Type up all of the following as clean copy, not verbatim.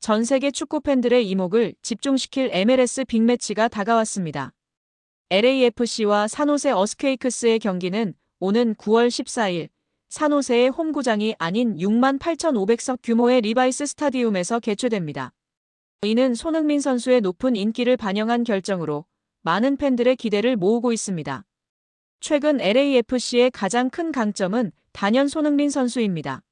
전 세계 축구 팬들의 이목을 집중시킬 MLS 빅매치가 다가왔습니다. LAFC와 산호세 어스퀘이크스의 경기는 오는 9월 14일 산호세의 홈구장이 아닌 68,500석 규모의 리바이스 스타디움에서 개최됩니다. 이는 손흥민 선수의 높은 인기를 반영한 결정으로 많은 팬들의 기대를 모으고 있습니다. 최근 LAFC의 가장 큰 강점은 단연 손흥민 선수입니다.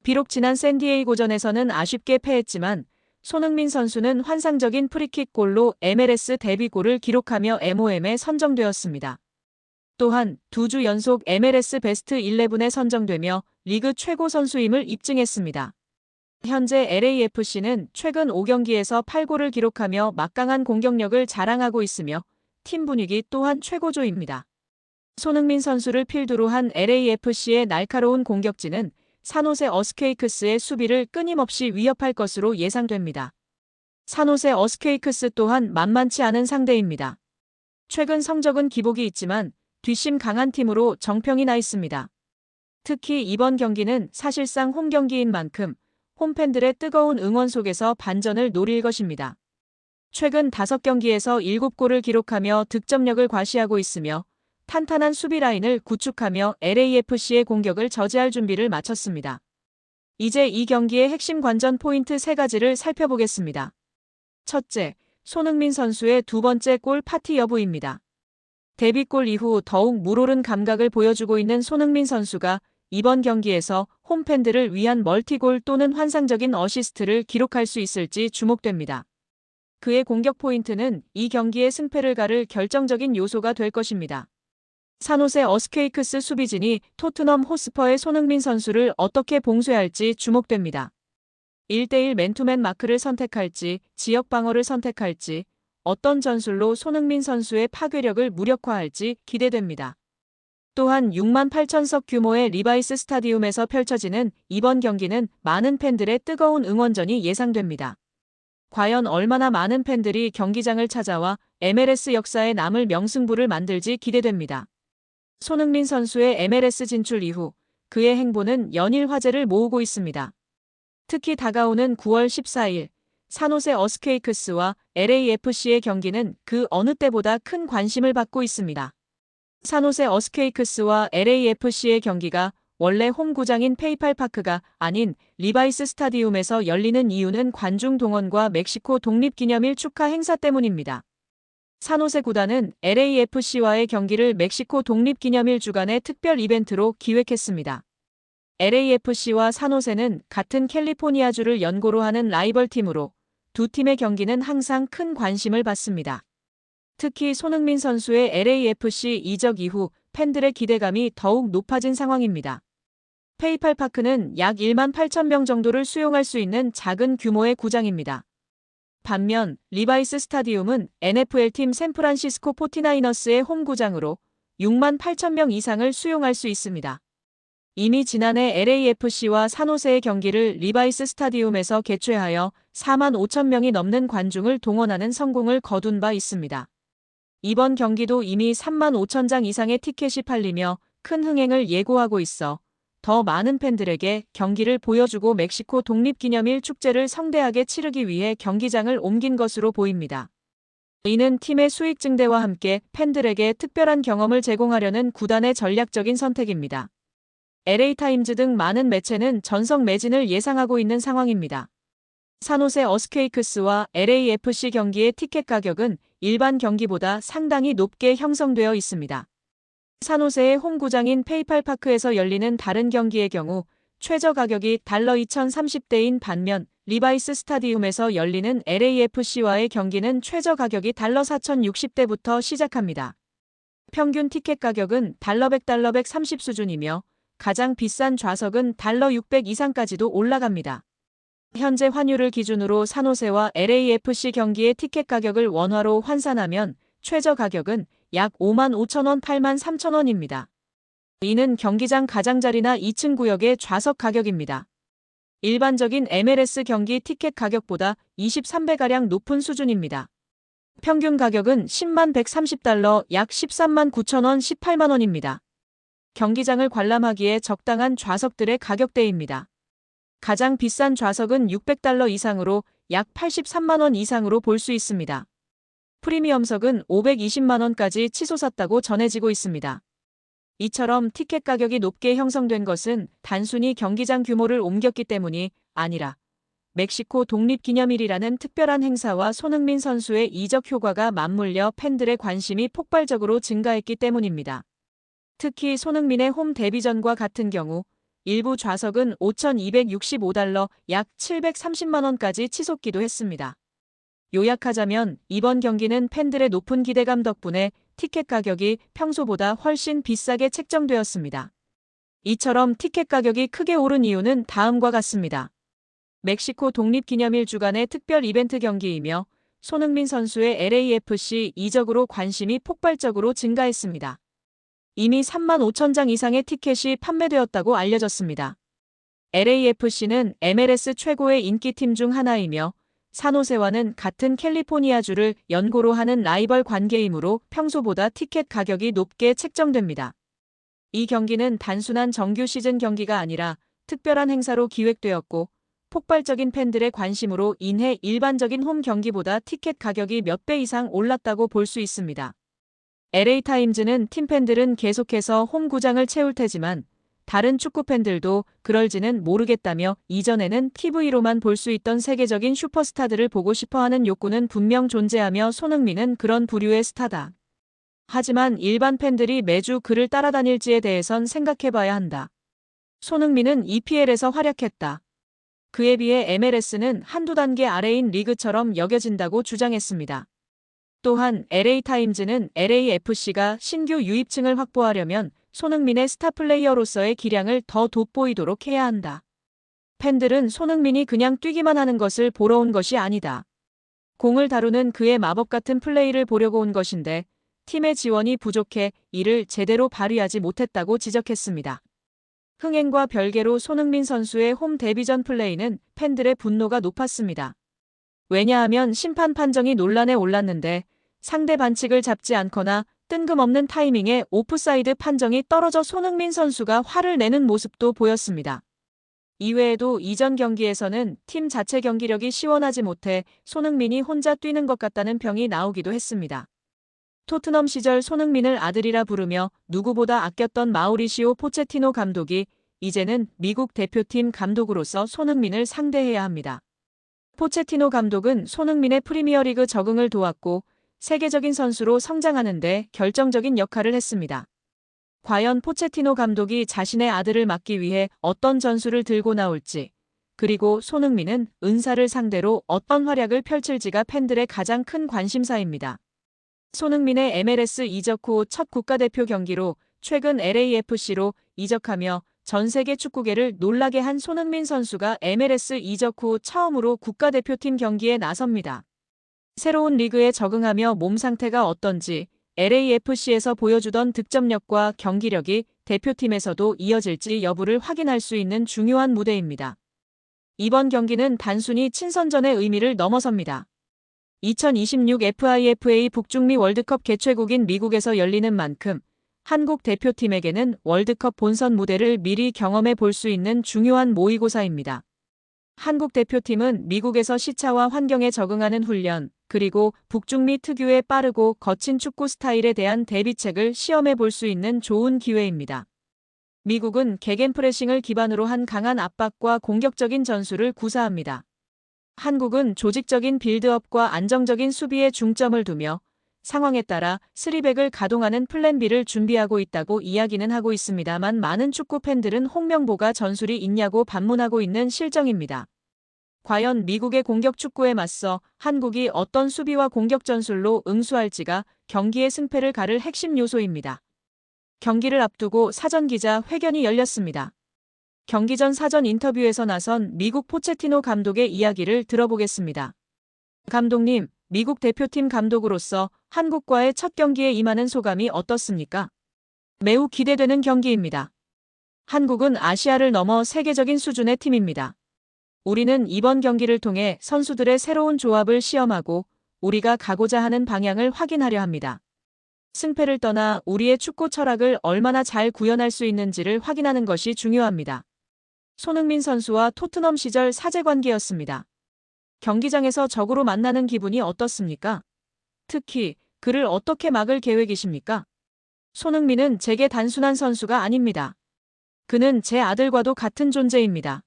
비록 지난 샌디에이고전에서는 아쉽게 패했지만 손흥민 선수는 환상적인 프리킥 골로 MLS 데뷔골을 기록하며 MOM에 선정되었습니다. 또한 2주 연속 MLS 베스트 11에 선정되며 리그 최고 선수임을 입증했습니다. 현재 LAFC는 최근 5경기에서 8골을 기록하며 막강한 공격력을 자랑하고 있으며 팀 분위기 또한 최고조입니다. 손흥민 선수를 필두로 한 LAFC의 날카로운 공격진은 산호세 어스퀘이크스의 수비를 끊임없이 위협할 것으로 예상됩니다. 산호세 어스퀘이크스 또한 만만치 않은 상대입니다. 최근 성적은 기복이 있지만 뒷심 강한 팀으로 정평이 나 있습니다. 특히 이번 경기는 사실상 홈경기인 만큼 홈팬들의 뜨거운 응원 속에서 반전을 노릴 것입니다. 최근 5경기에서 7골을 기록하며 득점력을 과시하고 있으며 탄탄한 수비 라인을 구축하며 LAFC의 공격을 저지할 준비를 마쳤습니다. 이제 이 경기의 핵심 관전 포인트 3가지를 살펴보겠습니다. 첫째, 손흥민 선수의 두 번째 골 파티 여부입니다. 데뷔골 이후 더욱 물오른 감각을 보여주고 있는 손흥민 선수가 이번 경기에서 홈팬들을 위한 멀티골 또는 환상적인 어시스트를 기록할 수 있을지 주목됩니다. 그의 공격 포인트는 이 경기의 승패를 가를 결정적인 요소가 될 것입니다. 산호세 어스퀘이크스 수비진이 토트넘 호스퍼의 손흥민 선수를 어떻게 봉쇄할지 주목됩니다. 1대1 맨투맨 마크를 선택할지, 지역 방어를 선택할지, 어떤 전술로 손흥민 선수의 파괴력을 무력화할지 기대됩니다. 또한 68,000석 규모의 리바이스 스타디움에서 펼쳐지는 이번 경기는 많은 팬들의 뜨거운 응원전이 예상됩니다. 과연 얼마나 많은 팬들이 경기장을 찾아와 MLS 역사에 남을 명승부를 만들지 기대됩니다. 손흥민 선수의 MLS 진출 이후 그의 행보는 연일 화제를 모으고 있습니다. 특히 다가오는 9월 14일 산호세 어스퀘이크스와 LAFC의 경기는 그 어느 때보다 큰 관심을 받고 있습니다. 산호세 어스퀘이크스와 LAFC의 경기가 원래 홈구장인 페이팔 파크가 아닌 리바이스 스타디움에서 열리는 이유는 관중 동원과 멕시코 독립기념일 축하 행사 때문입니다. 산호세 구단은 LAFC와의 경기를 멕시코 독립기념일 주간의 특별 이벤트로 기획했습니다. LAFC와 산호세는 같은 캘리포니아주를 연고로 하는 라이벌 팀으로 두 팀의 경기는 항상 큰 관심을 받습니다. 특히 손흥민 선수의 LAFC 이적 이후 팬들의 기대감이 더욱 높아진 상황입니다. 페이팔 파크는 약 18,000명 정도를 수용할 수 있는 작은 규모의 구장입니다. 반면 리바이스 스타디움은 NFL팀 샌프란시스코 49어스의 홈구장으로 68,000명 이상을 수용할 수 있습니다. 이미 지난해 LAFC와 산호세의 경기를 리바이스 스타디움에서 개최하여 45,000명이 넘는 관중을 동원하는 성공을 거둔 바 있습니다. 이번 경기도 이미 35,000장 이상의 티켓이 팔리며 큰 흥행을 예고하고 있어 더 많은 팬들에게 경기를 보여주고 멕시코 독립기념일 축제를 성대하게 치르기 위해 경기장을 옮긴 것으로 보입니다. 이는 팀의 수익 증대와 함께 팬들에게 특별한 경험을 제공하려는 구단의 전략적인 선택입니다. LA타임즈 등 많은 매체는 전석 매진을 예상하고 있는 상황입니다. 산호세 어스퀘이크스와 LAFC 경기의 티켓 가격은 일반 경기보다 상당히 높게 형성되어 있습니다. 산호세의 홈구장인 페이팔 파크에서 열리는 다른 경기의 경우 최저 가격이 달러 2,030대인 반면 리바이스 스타디움에서 열리는 LAFC와의 경기는 최저 가격이 달러 4,060대부터 시작합니다. 평균 티켓 가격은 달러 100, 달러 130 수준이며 가장 비싼 좌석은 달러 600 이상까지도 올라갑니다. 현재 환율을 기준으로 산호세와 LAFC 경기의 티켓 가격을 원화로 환산하면 최저 가격은 약 55,000원, 83,000원입니다. 이는 경기장 가장자리나 2층 구역의 좌석 가격입니다. 일반적인 MLS 경기 티켓 가격보다 23배가량 높은 수준입니다. 평균 가격은 10만 130달러, 약 13만 9천원, 18만원입니다. 경기장을 관람하기에 적당한 좌석들의 가격대입니다. 가장 비싼 좌석은 600달러 이상으로 약 83만 원 이상으로 볼 수 있습니다. 프리미엄석은 520만 원까지 치솟았다고 전해지고 있습니다. 이처럼 티켓 가격이 높게 형성된 것은 단순히 경기장 규모를 옮겼기 때문이 아니라 멕시코 독립기념일이라는 특별한 행사와 손흥민 선수의 이적 효과가 맞물려 팬들의 관심이 폭발적으로 증가했기 때문입니다. 특히 손흥민의 홈 데뷔전과 같은 경우 일부 좌석은 5,265달러 약 730만 원까지 치솟기도 했습니다. 요약하자면 이번 경기는 팬들의 높은 기대감 덕분에 티켓 가격이 평소보다 훨씬 비싸게 책정되었습니다. 이처럼 티켓 가격이 크게 오른 이유는 다음과 같습니다. 멕시코 독립기념일 주간의 특별 이벤트 경기이며 손흥민 선수의 LAFC 이적으로 관심이 폭발적으로 증가했습니다. 이미 3만 5천 장 이상의 티켓이 판매되었다고 알려졌습니다. LAFC는 MLS 최고의 인기팀 중 하나이며 산호세와는 같은 캘리포니아주를 연고로 하는 라이벌 관계이므로 평소보다 티켓 가격이 높게 책정됩니다. 이 경기는 단순한 정규 시즌 경기가 아니라 특별한 행사로 기획되었고 폭발적인 팬들의 관심으로 인해 일반적인 홈 경기보다 티켓 가격이 몇 배 이상 올랐다고 볼 수 있습니다. LA타임즈는 팀 팬들은 계속해서 홈 구장을 채울 테지만 다른 축구 팬들도 그럴지는 모르겠다며 이전에는 TV로만 볼 수 있던 세계적인 슈퍼스타들을 보고 싶어하는 욕구는 분명 존재하며 손흥민은 그런 부류의 스타다. 하지만 일반 팬들이 매주 그를 따라다닐지에 대해선 생각해봐야 한다. 손흥민은 EPL에서 활약했다. 그에 비해 MLS는 한두 단계 아래인 리그처럼 여겨진다고 주장했습니다. 또한 LA타임즈는 LAFC가 신규 유입층을 확보하려면 손흥민의 스타 플레이어로서의 기량을 더 돋보이도록 해야 한다. 팬들은 손흥민이 그냥 뛰기만 하는 것을 보러 온 것이 아니다. 공을 다루는 그의 마법 같은 플레이를 보려고 온 것인데 팀의 지원이 부족해 이를 제대로 발휘하지 못했다고 지적했습니다. 흥행과 별개로 손흥민 선수의 홈 데뷔전 플레이는 팬들의 분노가 높았습니다. 왜냐하면 심판 판정이 논란에 올랐는데 상대 반칙을 잡지 않거나 뜬금없는 타이밍에 오프사이드 판정이 떨어져 손흥민 선수가 화를 내는 모습도 보였습니다. 이외에도 이전 경기에서는 팀 자체 경기력이 시원하지 못해 손흥민이 혼자 뛰는 것 같다는 평이 나오기도 했습니다. 토트넘 시절 손흥민을 아들이라 부르며 누구보다 아꼈던 마우리시오 포체티노 감독이 이제는 미국 대표팀 감독으로서 손흥민을 상대해야 합니다. 포체티노 감독은 손흥민의 프리미어리그 적응을 도왔고 세계적인 선수로 성장하는 데 결정적인 역할을 했습니다. 과연 포체티노 감독이 자신의 아들을 맡기 위해 어떤 전술을 들고 나올지, 그리고 손흥민은 은사를 상대로 어떤 활약을 펼칠지가 팬들의 가장 큰 관심사입니다. 손흥민의 MLS 이적 후 첫 국가대표 경기로 최근 LAFC로 이적하며 전 세계 축구계를 놀라게 한 손흥민 선수가 MLS 이적 후 처음으로 국가대표팀 경기에 나섭니다. 새로운 리그에 적응하며 몸 상태가 어떤지 LAFC에서 보여주던 득점력과 경기력이 대표팀에서도 이어질지 여부를 확인할 수 있는 중요한 무대입니다. 이번 경기는 단순히 친선전의 의미를 넘어섭니다. 2026 FIFA 북중미 월드컵 개최국인 미국에서 열리는 만큼 한국 대표팀에게는 월드컵 본선 무대를 미리 경험해 볼 수 있는 중요한 모의고사입니다. 한국 대표팀은 미국에서 시차와 환경에 적응하는 훈련, 그리고 북중미 특유의 빠르고 거친 축구 스타일에 대한 대비책을 시험해 볼 수 있는 좋은 기회입니다. 미국은 게겐프레싱을 기반으로 한 강한 압박과 공격적인 전술을 구사합니다. 한국은 조직적인 빌드업과 안정적인 수비에 중점을 두며 상황에 따라 3백을 가동하는 플랜 B를 준비하고 있다고 이야기는 하고 있습니다만 많은 축구 팬들은 홍명보가 전술이 있냐고 반문하고 있는 실정입니다. 과연 미국의 공격 축구에 맞서 한국이 어떤 수비와 공격 전술로 응수할지가 경기의 승패를 가를 핵심 요소입니다. 경기를 앞두고 사전 기자 회견이 열렸습니다. 경기 전 사전 인터뷰에서 나선 미국 포체티노 감독의 이야기를 들어보겠습니다. 감독님, 미국 대표팀 감독으로서 한국과의 첫 경기에 임하는 소감이 어떻습니까? 매우 기대되는 경기입니다. 한국은 아시아를 넘어 세계적인 수준의 팀입니다. 우리는 이번 경기를 통해 선수들의 새로운 조합을 시험하고 우리가 가고자 하는 방향을 확인하려 합니다. 승패를 떠나 우리의 축구 철학을 얼마나 잘 구현할 수 있는지를 확인하는 것이 중요합니다. 손흥민 선수와 토트넘 시절 사제관계였습니다. 경기장에서 적으로 만나는 기분이 어떻습니까? 특히 그를 어떻게 막을 계획이십니까? 손흥민은 제게 단순한 선수가 아닙니다. 그는 제 아들과도 같은 존재입니다.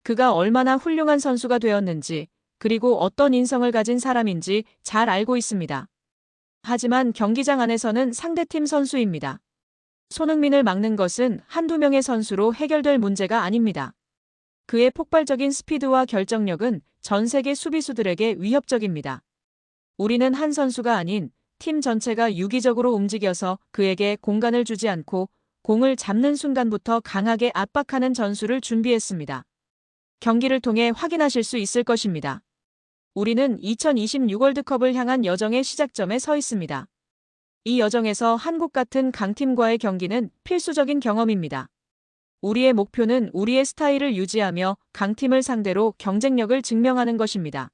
그가 얼마나 훌륭한 선수가 되었는지, 그리고 어떤 인성을 가진 사람인지 잘 알고 있습니다. 하지만 경기장 안에서는 상대팀 선수입니다. 손흥민을 막는 것은 한두 명의 선수로 해결될 문제가 아닙니다. 그의 폭발적인 스피드와 결정력은 전 세계 수비수들에게 위협적입니다. 우리는 한 선수가 아닌 팀 전체가 유기적으로 움직여서 그에게 공간을 주지 않고 공을 잡는 순간부터 강하게 압박하는 전술을 준비했습니다. 경기를 통해 확인하실 수 있을 것입니다. 우리는 2026 월드컵을 향한 여정의 시작점에 서 있습니다. 이 여정에서 한국 같은 강팀과의 경기는 필수적인 경험입니다. 우리의 목표는 우리의 스타일을 유지하며 강팀을 상대로 경쟁력을 증명하는 것입니다.